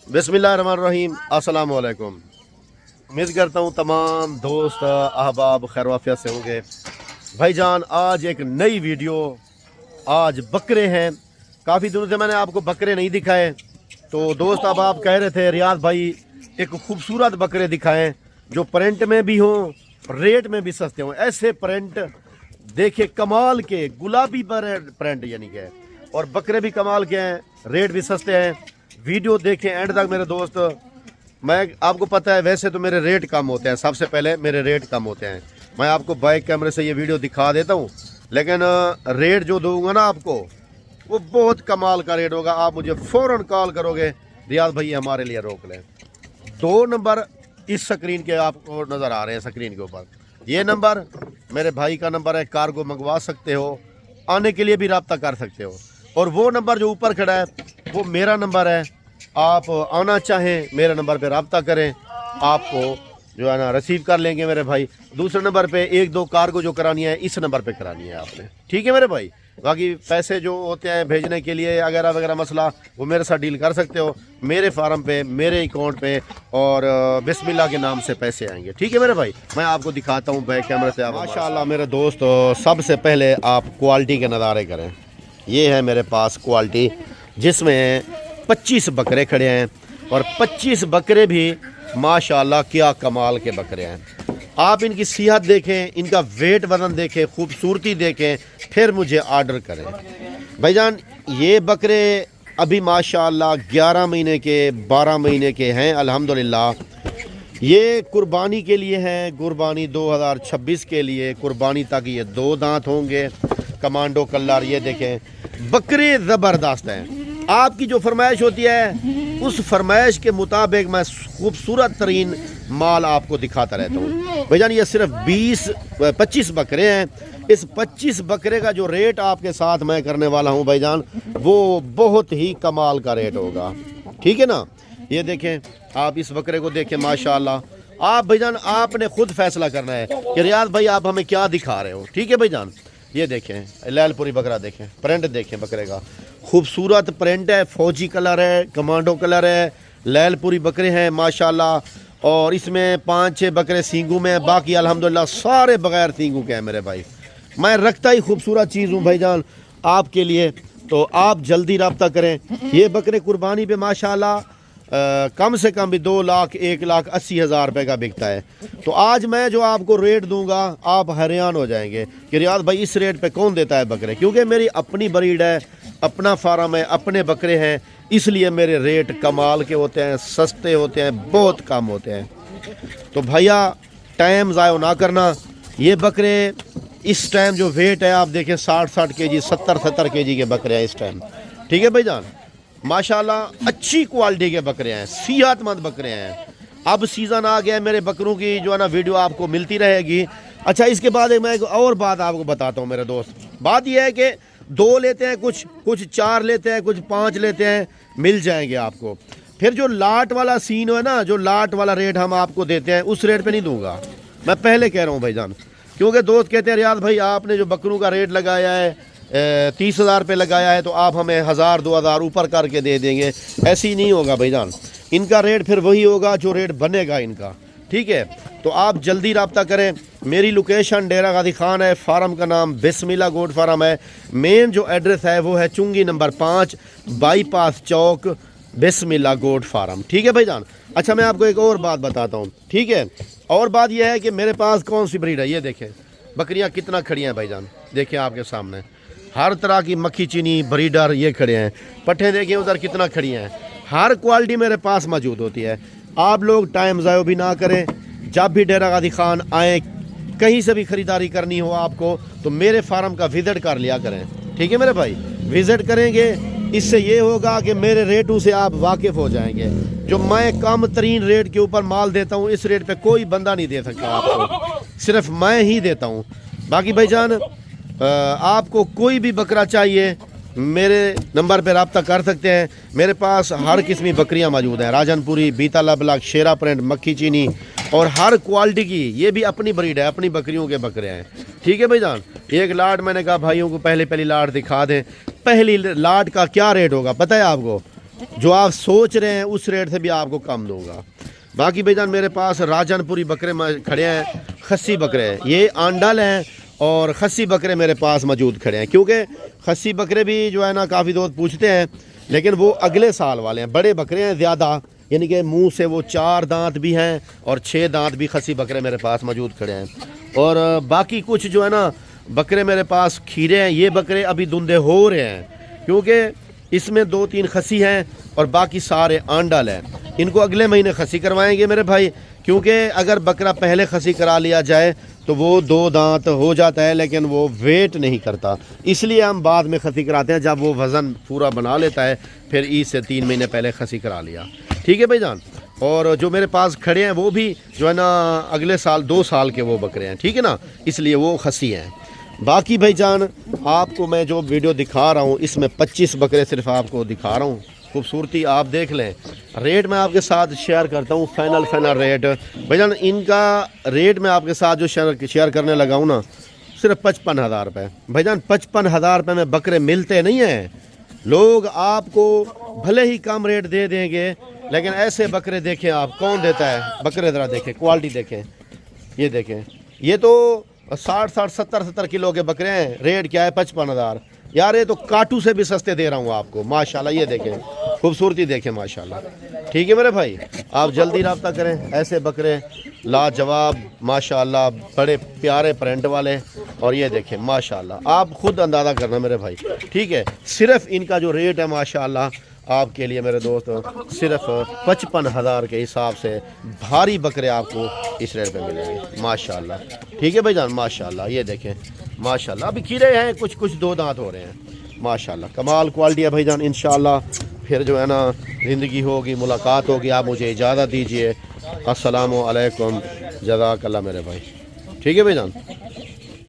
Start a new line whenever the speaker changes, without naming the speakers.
बिस्मिल्लाहिर्रहमानिर्रहीम, अस्सलाम वालेकुम। उम्मीद करता हूँ तमाम दोस्त अहबाब खैर वाफियत से होंगे। भाईजान आज एक नई वीडियो, आज बकरे हैं। काफ़ी दिनों से मैंने आपको बकरे नहीं दिखाए, तो दोस्त अब आप कह रहे थे रियाज भाई एक खूबसूरत बकरे दिखाएं जो प्रिंट में भी हों, रेट में भी सस्ते हों। ऐसे प्रिंट देखे कमाल के, गुलाबी पर प्रिंट यानी कि, और बकरे भी कमाल के हैं, रेट भी सस्ते हैं। वीडियो देखें एंड तक मेरे दोस्त। मैं आपको पता है वैसे तो मेरे रेट कम होते हैं, सबसे पहले मेरे रेट कम होते हैं। मैं आपको बैक कैमरे से ये वीडियो दिखा देता हूँ, लेकिन रेट जो दूंगा ना आपको वो बहुत कमाल का रेट होगा। आप मुझे फ़ौरन कॉल करोगे, रियाज भाई हमारे लिए रोक लें। 2 नंबर इस स्क्रीन के आपको नज़र आ रहे हैं, स्क्रीन के ऊपर ये नंबर मेरे भाई का नंबर है। कार्गो मंगवा सकते हो, आने के लिए भी रब्ता कर सकते हो। और वो नंबर जो ऊपर खड़ा है वो मेरा नंबर है। आप आना चाहें मेरे नंबर पे रब्ता करें, आपको जो है ना रिसीव कर लेंगे मेरे भाई। दूसरे नंबर पे 1-2 कार्गो जो करानी है इस नंबर पे करानी है आपने, ठीक है मेरे भाई। बाकी पैसे जो होते हैं भेजने के लिए वगैरह वगैरह मसला वो मेरे साथ डील कर सकते हो, मेरे फार्म पे, मेरे अकाउंट पे, और बिस्मिल्लाह के नाम से पैसे आएंगे, ठीक है मेरे भाई। मैं आपको दिखाता हूँ बैक कैमरे से। माशाल्लाह मेरे दोस्त, सबसे पहले आप क्वालिटी के नज़ारे करें। ये है मेरे पास क्वालिटी जिसमें 25 बकरे खड़े हैं, और 25 बकरे भी माशाल्लाह क्या कमाल के बकरे हैं। आप इनकी सेहत देखें, इनका वेट वज़न देखें, खूबसूरती देखें, फिर मुझे ऑर्डर करें भाईजान। ये बकरे अभी माशाल्लाह 11 महीने के, 12 महीने के हैं अल्हम्दुलिल्लाह। ये कुर्बानी के लिए हैं, कुर्बानी 2026 के लिए कुर्बानी तक ये 2 दांत होंगे, कमांडो कलर। ये देखें बकरे ज़बरदस्त हैं। आपकी जो फरमाइश होती है उस फरमाइश के मुताबिक मैं खूबसूरत तरीन माल आपको दिखाता रहता हूँ भाईजान। ये सिर्फ 25 बकरे हैं। इस 25 बकरे का जो रेट आपके साथ मैं करने वाला हूँ भाईजान, वो बहुत ही कमाल का रेट होगा, ठीक है ना। ये देखें, आप इस बकरे को देखें माशाल्लाह। आप भाईजान आपने खुद फैसला करना है कि रियाज भाई आप हमें क्या दिखा रहे हो, ठीक है भाईजान। ये देखें लैलपुरी बकरा देखें, प्रिंट देखें बकरे का, खूबसूरत प्रिंट है, फौजी कलर है, कमांडो कलर है, लैलपुरी बकरे हैं माशाल्लाह। और इसमें 5-6 बकरे सींगू में, बाकी अल्हम्दुलिल्लाह सारे बगैर सींगू के हैं मेरे भाई। मैं रखता ही खूबसूरत चीज़ हूँ भाईजान आपके लिए, तो आप जल्दी रब्ता करें। ये बकरे कुर्बानी पे माशाल्लाह कम से कम भी 2 लाख 1,80,000 रुपये का बिकता है। तो आज मैं जो आपको रेट दूंगा आप हैरान हो जाएंगे कि रियाज भाई इस रेट पे कौन देता है बकरे, क्योंकि मेरी अपनी ब्रीड है, अपना फार्म है, अपने बकरे हैं, इसलिए मेरे रेट कमाल के होते हैं, सस्ते होते हैं, बहुत कम होते हैं। तो भैया टाइम ज़ाया ना करना। ये बकरे इस टाइम जो वेट है आप देखें 60-60 केजी, 70-70 केजी के बकरे हैं इस टाइम, ठीक है भाईजान। माशाल्लाह अच्छी क्वालिटी के बकरे हैं, सेहतमंद बकरे हैं। अब सीज़न आ गया है मेरे बकरों की, जो है ना वीडियो आपको मिलती रहेगी। अच्छा, इसके बाद मैं एक और बात आपको बताता हूँ मेरे दोस्त। बात यह है कि 2 लेते हैं, कुछ 4 लेते हैं, कुछ 5 लेते हैं, मिल जाएंगे आपको। फिर जो लाट वाला सीन है ना, जो लाट वाला रेट हम आपको देते हैं उस रेट पे नहीं दूंगा, मैं पहले कह रहा हूँ भाईजान। क्योंकि दोस्त कहते हैं रियाज भाई आपने जो बकरों का रेट लगाया है 30,000 पे लगाया है, तो आप हमें 1,000-2,000 ऊपर करके दे देंगे। ऐसे ही नहीं होगा भाईजान, इनका रेट फिर वही होगा जो रेट बनेगा इनका, ठीक है। तो आप जल्दी रब्ता करें। मेरी लोकेशन डेरा गाजी खान है, फार्म का नाम बिस्मिल्लाह गोट फार्म है। मेन जो एड्रेस है वो है चुंगी नंबर 5 बाईपास चौक, बिस्मिल्लाह गोट फार्म, ठीक है भाईजान। अच्छा, मैं आपको एक और बात बताता हूँ, ठीक है। और बात यह है कि मेरे पास कौन सी ब्रीड है। ये देखें बकरियाँ कितना खड़ी हैं भाईजान, देखें आपके सामने हर तरह की मक्खी चीनी ब्रीडर ये खड़े हैं। पट्ठे देखें उधर कितना खड़ी हैं, हर क्वालिटी मेरे पास मौजूद होती है। आप लोग टाइम ज़ाया भी ना करें, जब भी डेरा गाजी खान आएँ, कहीं से भी ख़रीदारी करनी हो आपको तो मेरे फार्म का विज़िट कर लिया करें, ठीक है मेरे भाई। विज़िट करेंगे, इससे ये होगा कि मेरे रेटों से आप वाकिफ़ हो जाएंगे। जो मैं कम तरीन रेट के ऊपर माल देता हूँ, इस रेट पे कोई बंदा नहीं दे सकता आपको, सिर्फ मैं ही देता हूँ। बाकी भाईजान आपको कोई भी बकरा चाहिए मेरे नंबर पर रब्ता कर सकते हैं। मेरे पास हर किस्म की बकरियां मौजूद हैं, राजनपुरी, बीता लबलक, शेरा प्रिंट, मक्खी चीनी, और हर क्वालिटी की। ये भी अपनी ब्रीड है, अपनी बकरियों के बकरे हैं, ठीक है भाईजान। एक लाट मैंने कहा भाइयों को पहली लाट दिखा दें। पहली लाट का क्या रेट होगा पता है आपको? जो आप सोच रहे हैं उस रेट से भी आपको कम दूंगा। बाकी भाईजान मेरे पास राजनपुरी बकरे खड़े हैं, खस्सी बकरे हैं, ये आंडल हैं और खस्सी बकरे मेरे पास मौजूद खड़े हैं, क्योंकि खस्सी बकरे भी जो है ना काफ़ी दोस्त पूछते हैं, लेकिन वो अगले साल वाले हैं, बड़े बकरे हैं ज़्यादा, यानी कि मुंह से वो 4 दांत भी हैं और 6 दांत भी खस्सी बकरे मेरे पास मौजूद खड़े हैं। और बाकी कुछ जो है ना बकरे मेरे पास खीरे हैं, ये बकरे अभी धुंधे हो रहे हैं, क्योंकि इसमें 2-3 खस्सी हैं और बाकी सारे आंडल हैं। इनको अगले महीने खस्सी करवाएंगे मेरे भाई, क्योंकि अगर बकरा पहले खस्सी करा लिया जाए तो वो 2 दांत हो जाता है, लेकिन वो वेट नहीं करता, इसलिए हम बाद में खस्सी कराते हैं। जब वो वज़न पूरा बना लेता है फिर ईद से 3 महीने पहले खस्सी करा लिया, ठीक है भाईजान। और जो मेरे पास खड़े हैं वो भी जो है ना अगले साल 2 साल के वो बकरे हैं, ठीक है ना, इसलिए वो खस्सी हैं। बाकी भाईजान आपको मैं जो वीडियो दिखा रहा हूँ इसमें 25 बकरे सिर्फ आपको दिखा रहा हूँ, खूबसूरती आप देख लें। रेट मैं आपके साथ शेयर करता हूँ, फाइनल रेट भाईजान। इनका रेट मैं आपके साथ जो शेयर करने लगा हूँ ना, सिर्फ 55,000 रुपये भाईजान। 55,000 रुपये में बकरे मिलते नहीं हैं। लोग आपको भले ही कम रेट दे देंगे, लेकिन ऐसे बकरे देखें आप, कौन देता है? बकरे ज़रा देखें, क्वालिटी देखें, ये देखें, ये तो 60-60 70-70 किलो के बकरे हैं। रेट क्या है? 55,000 यार, ये तो काटू से भी सस्ते दे रहा हूँ आपको माशाल्लाह। ये देखें, खूबसूरती देखें माशाल्लाह, ठीक है मेरे भाई। आप जल्दी रब्ता करें, ऐसे बकरे लाजवाब माशाल्लाह, बड़े प्यारे प्रिंट वाले। और ये देखें माशाल्लाह, आप खुद अंदाज़ा करना मेरे भाई, ठीक है। सिर्फ इनका जो रेट है माशाल्लाह आपके लिए मेरे दोस्त, सिर्फ 55,000 के हिसाब से भारी बकरे आपको इस रेट पे मिलेंगे माशाल्लाह, ठीक है भाईजान माशाल्लाह। ये देखें माशाल्लाह, अभी खीरे हैं, कुछ 2 दांत हो रहे हैं माशाल्लाह। कमाल क्वालिटी है भाईजान। इंशाल्लाह फिर जो है ना ज़िंदगी होगी, मुलाकात होगी। आप मुझे इजाज़त दीजिए। अस्सलामु अलैकुम, जज़ाकल्लाह मेरे भाई, ठीक है भाईजान।